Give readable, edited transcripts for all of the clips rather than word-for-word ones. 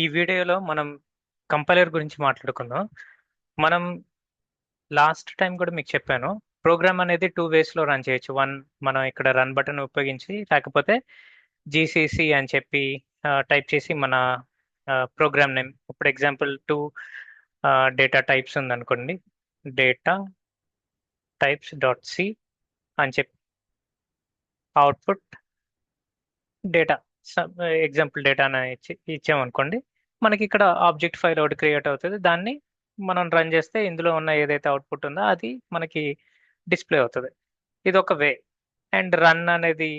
ఈ వీడియోలో మనం కంపైలర్ గురించి మాట్లాడుకుందాం. మనం లాస్ట్ టైం కూడా మీకు చెప్పాను. ప్రోగ్రామ్ అనేది టూ వేస్లో రన్ చేయొచ్చు. వన్, మనం ఇక్కడ రన్ బటన్ ఉపయోగించి, లేకపోతే జీసీసీ అని చెప్పి టైప్ చేసి మన ప్రోగ్రామ్ నేమ్, ఇప్పుడు ఎగ్జాంపుల్ టూ డేటా టైప్స్ ఉందనుకోండి, డేటా టైప్స్ డాట్ సి అని చెప్పి అవుట్పుట్ డేటా, ఎగ్జాంపుల్ డేటా ఇచ్చామనుకోండి, మనకి ఇక్కడ ఆబ్జెక్ట్ ఫైల్ ఒకటి క్రియేట్ అవుతుంది. దాన్ని మనం రన్ చేస్తే ఇందులో ఉన్న ఏదైతే అవుట్పుట్ ఉందో అది మనకి డిస్ప్లే అవుతుంది. ఇది ఒక వే. అండ్ రన్ అనేది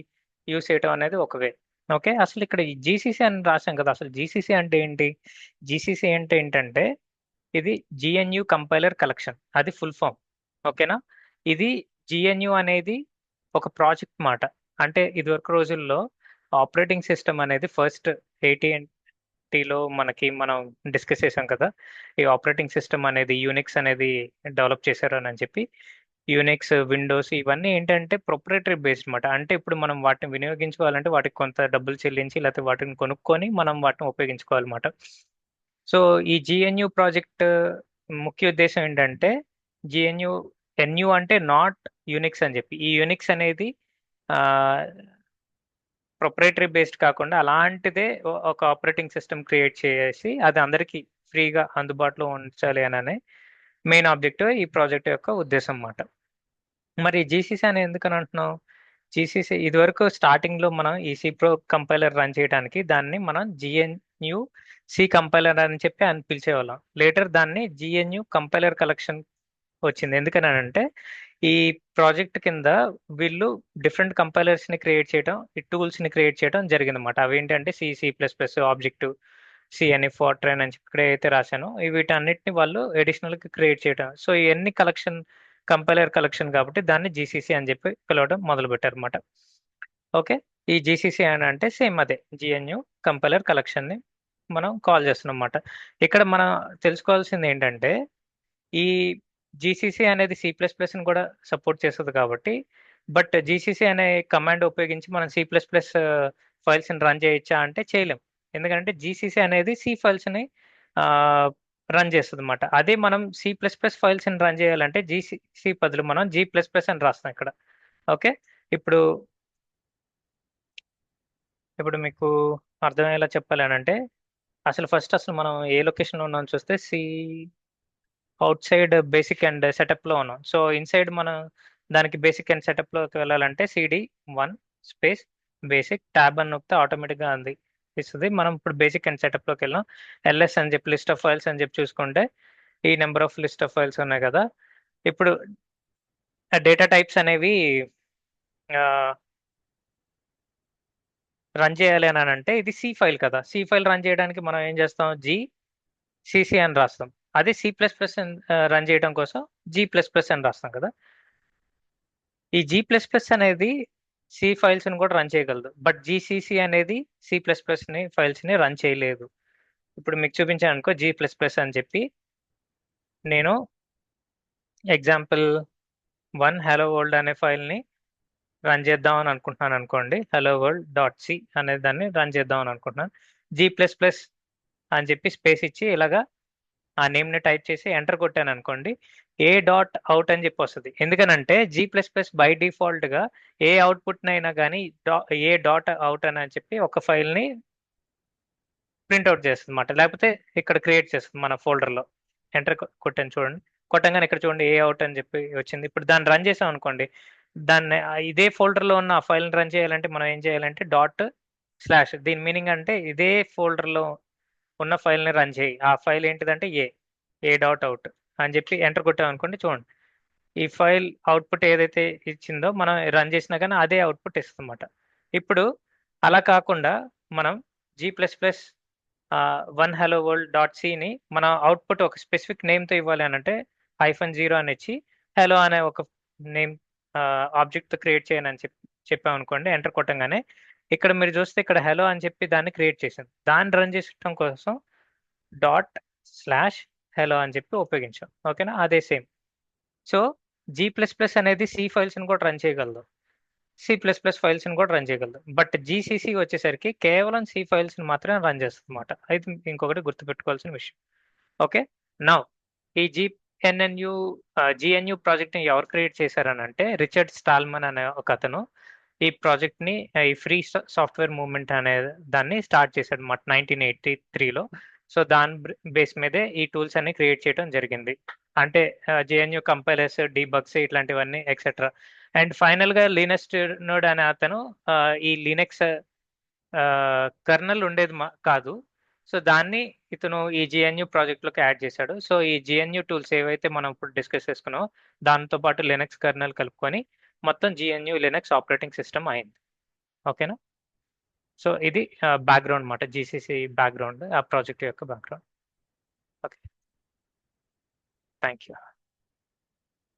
యూస్ చేయటం అనేది ఒక వే. ఓకే, అసలు ఇక్కడ జీసీసీ అని రాసాం కదా, అసలు జీసీసీ అంటే ఏంటి? జీసీసీ అంటే ఏంటంటే ఇది జిఎన్యు కంపైలర్ కలెక్షన్, అది ఫుల్ ఫామ్. ఓకేనా? ఇది జిఎన్యు అనేది ఒక ప్రాజెక్ట్ మాట. అంటే ఇదివరకు రోజుల్లో ఆపరేటింగ్ సిస్టమ్ అనేది ఫస్ట్ AT&Tలో మనం డిస్కస్ చేసాం కదా, ఈ ఆపరేటింగ్ సిస్టమ్ అనేది యూనిక్స్ అనేది డెవలప్ చేశారు అని చెప్పి. యూనిక్స్, విండోస్ ఇవన్నీ ఏంటంటే ప్రొప్రైటరీ బేస్డ్ మాట. అంటే ఇప్పుడు మనం వాటిని వినియోగించుకోవాలంటే వాటికి కొంత డబ్బులు చెల్లించి, లేకపోతే వాటిని కొనుక్కొని మనం వాటిని ఉపయోగించుకోవాలన్నమాట. సో ఈ జిఎన్యు ప్రాజెక్ట్ ముఖ్య ఉద్దేశం ఏంటంటే, జిఎన్యు ఎన్యు అంటే నాట్ యూనిక్స్ అని చెప్పి, ఈ యూనిక్స్ అనేది ప్రొప్రైటరీ బేస్డ్ కాకుండా అలాంటిదే ఒక ఆపరేటింగ్ సిస్టమ్ క్రియేట్ చేసి అది అందరికీ ఫ్రీగా అందుబాటులో ఉంచాలి అనే మెయిన్ ఆబ్జెక్టివ్ ఈ ప్రాజెక్ట్ యొక్క ఉద్దేశం అన్నమాట. మరి జీసీసీ అని ఎందుకని అంటున్నాం? జీసీసీ ఇదివరకు స్టార్టింగ్లో మనం ఈ సి ప్రో కంపైలర్ రన్ చేయడానికి దాన్ని మనం జిఎన్యు సి కంపైలర్ అని చెప్పి అని పిలిచేవాళ్ళం. లేటర్ దాన్ని జిఎన్యు కంపైలర్ కలెక్షన్ వచ్చింది. ఎందుకని అంటే ఈ ప్రాజెక్ట్ కింద వీళ్ళు డిఫరెంట్ కంపైలర్స్ ని క్రియేట్ చేయడం, ఈ టూల్స్ ని క్రియేట్ చేయడం జరిగింది అనమాట. అవి ఏంటంటే సి++, ఆబ్జెక్టివ్ సి అని, ఫార్ట్రాన్ అని చెప్పి ఇక్కడ అయితే రాశాను, వీటన్నిటిని వాళ్ళు అడిషనల్ గా క్రియేట్ చేయడం. సో ఇవన్నీ కలెక్షన్, కంపైలర్ కలెక్షన్ కాబట్టి దాన్ని జీసీసీ అని చెప్పి పిలవడం మొదలు పెట్టారు అనమాట. ఓకే, ఈ జీసీసీ అని అంటే సేమ్ అదే జిఎన్యు కంపైలర్ కలెక్షన్ ని మనం కాల్ చేస్తున్నాం అన్నమాట. ఇక్కడ మనం తెలుసుకోవాల్సింది ఏంటంటే, ఈ జీసీసీ అనేది సి++ని కూడా సపోర్ట్ చేస్తుంది కాబట్టి, బట్ జీసీసీ అనే కమాండ్ ఉపయోగించి మనం సి++ ఫైల్స్ని రన్ చేయొచ్చా అంటే చేయలేం. ఎందుకంటే జీసీసీ అనేది సి ఫైల్స్ని రన్ చేస్తుంది అనమాట. అదే మనం సి++ ఫైల్స్ని రన్ చేయాలంటే జీసీసీ బదులు మనం G++ అని రాస్తాం ఇక్కడ. ఓకే, ఇప్పుడు ఇప్పుడు మీకు అర్థమయ్యేలా చెప్పాలనంటే, అసలు మనం ఏ లొకేషన్లో ఉన్నాం చూస్తే out side basic and setup లో ఉన్నాం. సో ఇన్సైడ్ మనం దానికి బేసిక్ అండ్ సెటప్ లోకి వెళ్ళాలంటే CD1 స్పేస్ బేసిక్ ట్యాబ్ అని నొక్కితే ఆటోమేటిక్ గా అంది ఇస్తుంది. మనం ఇప్పుడు బేసిక్ అండ్ సెటప్ లోకి వెళ్ళాం. LS అని చెప్పి లిస్ట్ ఆఫ్ ఫైల్స్ అని చెప్పి చూసుకుంటే ఈ number of list of files ఉన్నాయి కదా. ఇప్పుడు డేటా టైప్స్ అనేవి రన్ చేయాలి అని అంటే ఇది సి ఫైల్ కదా, సి ఫైల్ రన్ చేయడానికి మనం ఏం చేస్తాం, సిసి అని రాస్తాం. అదే సి++ రన్ చేయడం కోసం G++ అని రాస్తాం కదా. ఈ G++ అనేది సి ఫైల్స్ ని కూడా రన్ చేయగలదు, బట్ జీసీసీ అనేది సి++ ని ఫైల్స్ ని రన్ చేయలేదు. ఇప్పుడు మీకు చూపించాను అనుకో G++ అని చెప్పి, నేను ఎగ్జాంపుల్ 1 హలో వరల్డ్ అనే ఫైల్ ని రన్ చేద్దాం అని అనుకుంటున్నాను అనుకోండి. హలో వరల్డ్ డాట్ సి అనే దాన్ని రన్ చేద్దాం అని అనుకుంటున్నాను. G++ అని చెప్పి స్పేస్ ఇచ్చి ఇలాగా ఆ నేమ్ ని టైప్ చేసి ఎంటర్ కొట్టాను అనుకోండి, ఏ డాట్ అవుట్ అని చెప్పి వస్తుంది. ఎందుకనంటే G++ బై డిఫాల్ట్ గా ఏ అవుట్పుట్ అయినా కానీ ఏ డాట్ అవుట్ అని చెప్పి ఒక ఫైల్ ని ప్రింట్అవుట్ చేస్తుంది అనమాట, లేకపోతే ఇక్కడ క్రియేట్ చేస్తుంది మన ఫోల్డర్ లో. ఎంటర్ కొట్టాను చూడండి, కొట్టంగానే ఇక్కడ చూడండి ఏ అవుట్ అని చెప్పి వచ్చింది. ఇప్పుడు దాన్ని రన్ చేసాం అనుకోండి, దాన్ని ఇదే ఫోల్డర్ లో ఉన్న ఆ ఫైల్ రన్ చేయాలంటే మనం ఏం చేయాలంటే డాట్ స్లాష్, దీని మీనింగ్ అంటే ఇదే ఫోల్డర్ లో ఉన్న ఫైల్ ని రన్ చేయి. ఆ ఫైల్ ఏంటిదంటే ఏ డాట్ అవుట్ అని చెప్పి ఎంటర్ కొట్టాం అనుకోండి, చూడండి ఈ ఫైల్ అవుట్పుట్ ఏదైతే ఇచ్చిందో మనం రన్ చేసినా కానీ అదే అవుట్పుట్ ఇస్తుందన్నమాట. ఇప్పుడు అలా కాకుండా మనం G++ 1 hello world డాట్ సిని మన అవుట్పుట్ ఒక స్పెసిఫిక్ నేమ్తో ఇవ్వాలి అని అంటే -0 అని ఇచ్చి హలో అనే ఒక నేమ్ ఆబ్జెక్ట్ క్రియేట్ చేయని అని చెప్పాం అనుకోండి, ఎంటర్ కొట్టంగానే ఇక్కడ మీరు చూస్తే ఇక్కడ హలో అని చెప్పి దాన్ని క్రియేట్ చేసింది. దాన్ని రన్ చేయడం కోసం డాట్ స్లాష్ హలో అని చెప్పి ఉపయోగించాం. ఓకేనా, అదే సేమ్. సో G++ అనేది సి ఫైల్స్ని కూడా రన్ చేయగలదు. ఫైల్స్ని కూడా రన్ చేయగలదు. బట్ జీసీసీ వచ్చేసరికి కేవలం సి ఫైల్స్ని మాత్రమే రన్ చేస్తుంది అనమాట. అయితే ఇంకొకటి గుర్తుపెట్టుకోవాల్సిన విషయం. ఓకే, నౌ ఈ జిఎన్యు ప్రాజెక్ట్ని ఎవరు క్రియేట్ చేశారని అంటే రిచర్డ్ స్టాల్మన్ అనే ఒక అతను ఈ ప్రాజెక్ట్ని ఈ ఫ్రీ సాఫ్ట్వేర్ మూవ్మెంట్ అనే దాన్ని స్టార్ట్ చేశాడు అన్నమాట 1983లో. సో దాని బేస్ మీదే ఈ టూల్స్ అన్ని క్రియేట్ చేయడం జరిగింది. అంటే జేఎన్యూ కంపైలర్స్, డీబగ్స్ ఇట్లాంటివన్నీ ఎక్సెట్రా. అండ్ ఫైనల్గా లినక్స్ నోడ్ అనే అతను ఈ లినక్స్ కర్నల్ ఉండేది కాదు. సో దాన్ని ఇతను ఈ జిఎన్యూ ప్రాజెక్ట్లోకి యాడ్ చేశాడు. సో ఈ జిఎన్యూ టూల్స్ ఏవైతే మనం ఇప్పుడు డిస్కస్ చేసుకున్నామో దాంతో పాటు లినక్స్ కర్నల్ కలుపుకొని మొత్తం జిఎన్యూ లినక్స్ ఆపరేటింగ్ సిస్టమ్ అయింది. ఓకేనా? సో ఇది బ్యాక్గ్రౌండ్ అన్నమాట, జీసీసీ బ్యాక్గ్రౌండ్, ఆ ప్రాజెక్ట్ యొక్క బ్యాక్గ్రౌండ్. Okay, thank you.